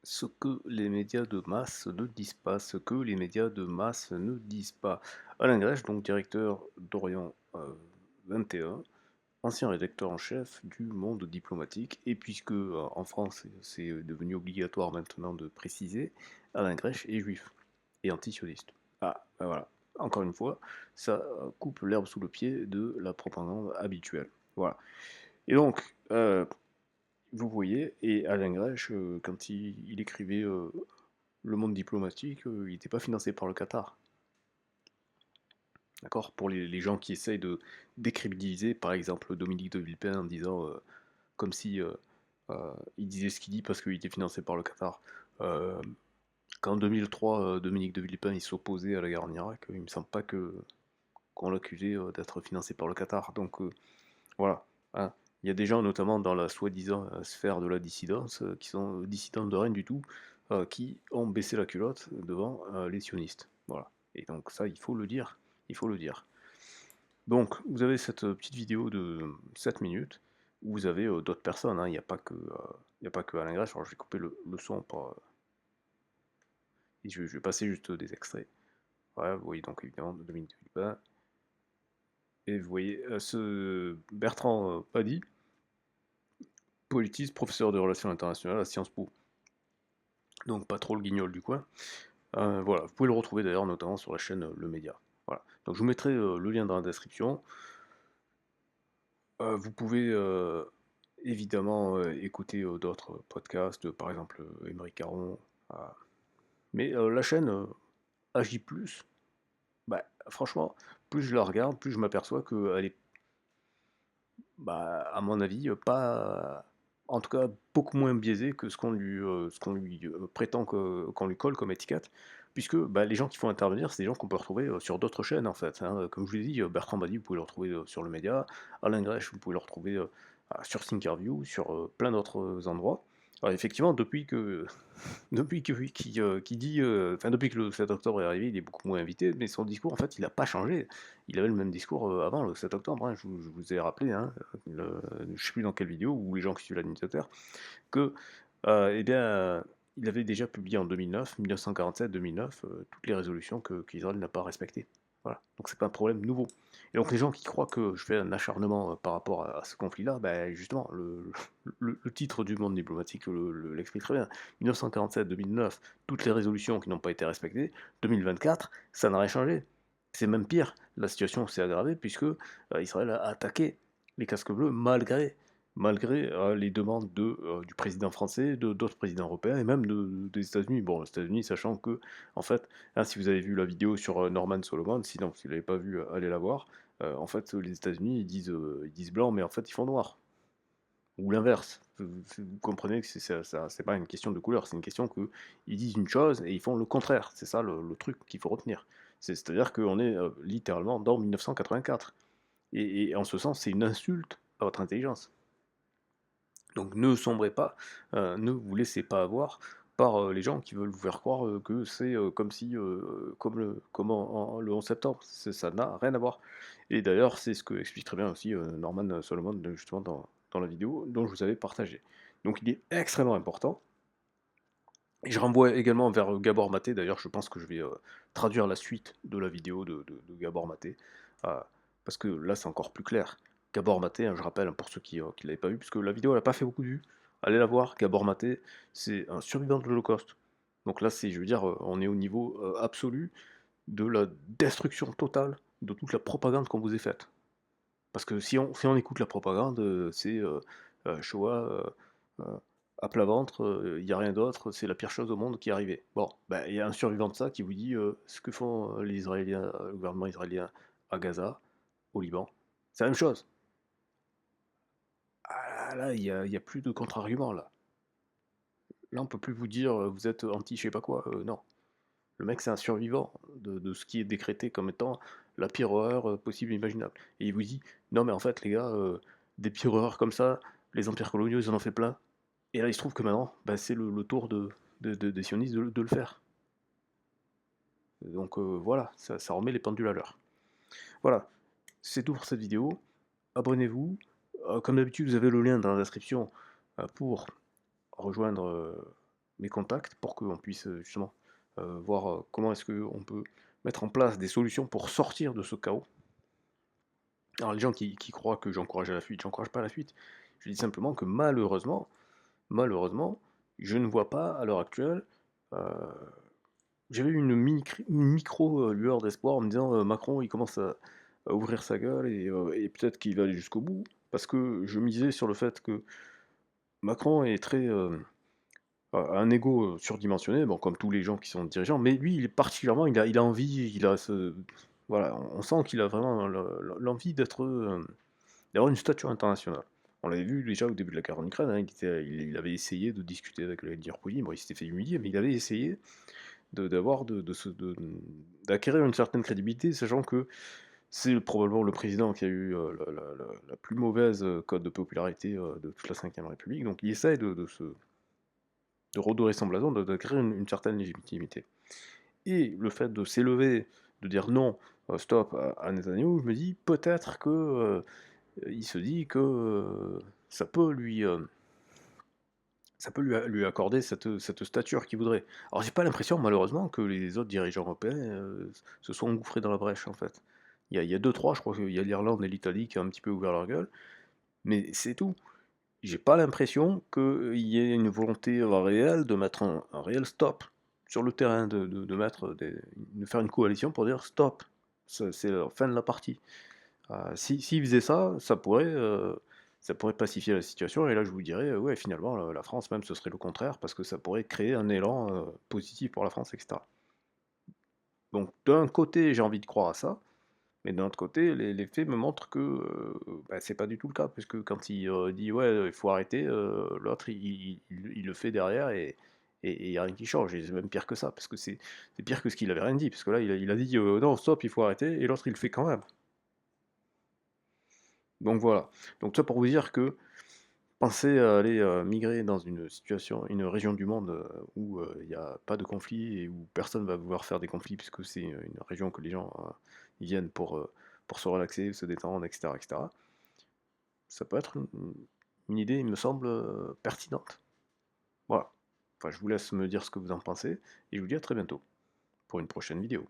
Ce que les médias de masse ne disent pas, ce que les médias de masse ne disent pas. Alain Grèche, donc directeur d'Orient 21, ancien rédacteur en chef du Monde diplomatique, et puisque en France c'est devenu obligatoire maintenant de préciser, Alain Grèche est juif et antisioniste. Ah, ben voilà, encore une fois, ça coupe l'herbe sous le pied de la propagande habituelle. Voilà. Et donc, vous voyez, et Alain Grèche, quand il écrivait Le Monde diplomatique, il n'était pas financé par le Qatar. D'accord. Pour les gens qui essayent de décrédibiliser, par exemple, Dominique de Villepin en disant, comme si il disait ce qu'il dit parce qu'il était financé par le Qatar. Euh, Qu'en 2003, Dominique de Villepin il s'opposait à la guerre en Irak, il me semble pas que qu'on l'accusait d'être financé par le Qatar. Donc voilà. Hein. Il y a des gens, notamment dans la soi-disant sphère de la dissidence, qui sont dissidents de rien du tout, qui ont baissé la culotte devant les sionistes. Voilà. Et donc ça, il faut le dire. Il faut le dire. Donc, vous avez cette petite vidéo de 7 minutes, où vous avez d'autres personnes, hein. Il n'y a pas que Alain Grèche. Alors je vais couper le son et je vais passer juste des extraits. Voilà, vous voyez donc évidemment Dominique Villepin, et vous voyez ce Bertrand Padi, politiste, professeur de relations internationales à Sciences Po. Donc pas trop le guignol du coin. Voilà, vous pouvez le retrouver d'ailleurs notamment sur la chaîne Le Média. Voilà. Donc je vous mettrai le lien dans la description. Vous pouvez évidemment écouter d'autres podcasts, par exemple Émeric Caron. euh, mais la chaîne agit plus. Bah, franchement, plus je la regarde, plus je m'aperçois qu'elle est, bah, à mon avis, pas, en tout cas, beaucoup moins biaisée que ce qu'on lui prétend qu'on lui colle comme étiquette, puisque bah, les gens qui font intervenir, c'est des gens qu'on peut retrouver sur d'autres chaînes, en fait. Hein. Comme je vous l'ai dit, Bertrand Badi, vous pouvez le retrouver sur le Média, Alain Grèche, vous pouvez le retrouver sur Thinkerview, sur plein d'autres endroits. Alors effectivement, qui dit, enfin depuis que le 7 octobre est arrivé, il est beaucoup moins invité, mais son discours, en fait, il n'a pas changé. Il avait le même discours avant le 7 octobre, hein, je vous ai rappelé, hein, je ne sais plus dans quelle vidéo, ou les gens qui suivent l'administrateur, que, eh bien, il avait déjà publié en 2009, 1947-2009, toutes les résolutions qu'Israël n'a pas respectées. Voilà, donc c'est pas un problème nouveau. Et donc les gens qui croient que je fais un acharnement par rapport à ce conflit-là, ben justement, le titre du Monde diplomatique l'explique très bien. 1947-2009, toutes les résolutions qui n'ont pas été respectées. 2024, ça n'a rien changé. C'est même pire, la situation s'est aggravée puisque Israël a attaqué les casques bleus malgré les demandes du président français, d'autres présidents européens et même des États-Unis. Bon, les États-Unis, sachant que, en fait, hein, si vous avez vu la vidéo sur Norman Solomon, sinon, si vous ne l'avez pas vu, allez la voir. En fait, les États-Unis, ils disent blanc, mais en fait, ils font noir. Ou l'inverse. Vous comprenez que c'est pas une question de couleur, c'est une question qu'ils disent une chose et ils font le contraire. C'est ça le truc qu'il faut retenir. C'est-à-dire qu'on est littéralement dans 1984. Et en ce sens, c'est une insulte à votre intelligence. Donc ne sombrez pas, ne vous laissez pas avoir par les gens qui veulent vous faire croire que c'est comme si, le 11 septembre, ça n'a rien à voir. Et d'ailleurs, c'est ce que explique très bien aussi Norman Solomon, justement, dans la vidéo dont je vous avais partagé. Donc il est extrêmement important. Et je renvoie également vers Gabor Maté, d'ailleurs je pense que je vais traduire la suite de la vidéo de Gabor Maté, euh, parce que là c'est encore plus clair. Gabor Maté, hein, je rappelle hein, pour ceux qui ne l'avaient pas vu, puisque la vidéo elle n'a pas fait beaucoup de vues, allez la voir, Gabor Maté, c'est un survivant de l'Holocauste. Donc là c'est, je veux dire, on est au niveau absolu de la destruction totale de toute la propagande qu'on vous ait faite. Parce que si on écoute la propagande, c'est Shoah euh, à plat ventre, il n'y a rien d'autre, c'est la pire chose au monde qui est arrivée. Bon, ben, il y a un survivant de ça qui vous dit ce que font les Israéliens, le gouvernement israélien à Gaza, au Liban. C'est la même chose. Ah, là, il y a plus de contre-arguments, là. Là, on peut plus vous dire vous êtes anti je sais pas quoi. Non. Le mec, c'est un survivant de ce qui est décrété comme étant la pire horreur possible et imaginable. Et il vous dit, non mais en fait les gars, des pires horreurs comme ça, les empires coloniaux, ils en ont fait plein. Et là, il se trouve que maintenant, bah, c'est le tour des sionistes de le faire. Donc voilà, ça remet les pendules à l'heure. Voilà, c'est tout pour cette vidéo. Abonnez-vous. Comme d'habitude, vous avez le lien dans la description pour rejoindre mes contacts pour qu'on puisse justement voir comment est-ce qu'on peut mettre en place des solutions pour sortir de ce chaos. Alors les gens qui croient que j'encourage à la fuite, j'encourage pas à la fuite. Je dis simplement que malheureusement, je ne vois pas à l'heure actuelle. euh, J'avais eu une micro lueur d'espoir en me disant Macron il commence à ouvrir sa gueule et peut-être qu'il va aller jusqu'au bout. Parce que je misais sur le fait que Macron est très a un ego surdimensionné, bon, comme tous les gens qui sont dirigeants, mais lui, il est particulièrement, il a envie, il a ce, voilà, on sent qu'il a vraiment l'envie d'avoir une stature internationale. On l'avait vu déjà au début de la guerre en Ukraine, hein, il avait essayé de discuter avec Vladimir Poutine, bon, il s'était fait humilier, mais il avait essayé d'acquérir une certaine crédibilité, sachant que c'est probablement le président qui a eu la plus mauvaise cote de popularité de toute la Ve République, donc il essaye de redorer son blason, d'acquérir une certaine légitimité. Et le fait de s'élever, de dire non, stop à Netanyahou, je me dis peut-être que il se dit que ça peut lui, lui accorder cette stature qu'il voudrait. Alors j'ai pas l'impression malheureusement que les autres dirigeants européens se sont engouffrés dans la brèche en fait. Il y a deux, trois, je crois qu'il y a l'Irlande et l'Italie qui ont un petit peu ouvert leur gueule, mais c'est tout. J'ai pas l'impression qu'il y ait une volonté réelle de mettre un réel stop sur le terrain, de faire une coalition pour dire stop, c'est la fin de la partie. S'ils faisaient ça, ça pourrait pacifier la situation, et là je vous dirais, ouais, finalement, la France même, ce serait le contraire, parce que ça pourrait créer un élan positif pour la France, etc. Donc d'un côté, j'ai envie de croire à ça, mais d'un autre côté, les faits me montrent que bah, c'est pas du tout le cas, puisque quand il dit ouais, il faut arrêter, l'autre il le fait derrière et il n'y a rien qui change. Et c'est même pire que ça, parce que c'est pire que ce qu'il avait rien dit, parce que là il a dit non, stop, il faut arrêter, et l'autre il le fait quand même. Donc voilà. Donc ça pour vous dire que penser à aller migrer dans une situation, une région du monde où il n'y a pas de conflit et où personne va vouloir faire des conflits, puisque c'est une région que les gens ils viennent pour se relaxer, se détendre, etc., etc. Ça peut être une idée, il me semble, pertinente. Voilà. Enfin, je vous laisse me dire ce que vous en pensez, et je vous dis à très bientôt pour une prochaine vidéo.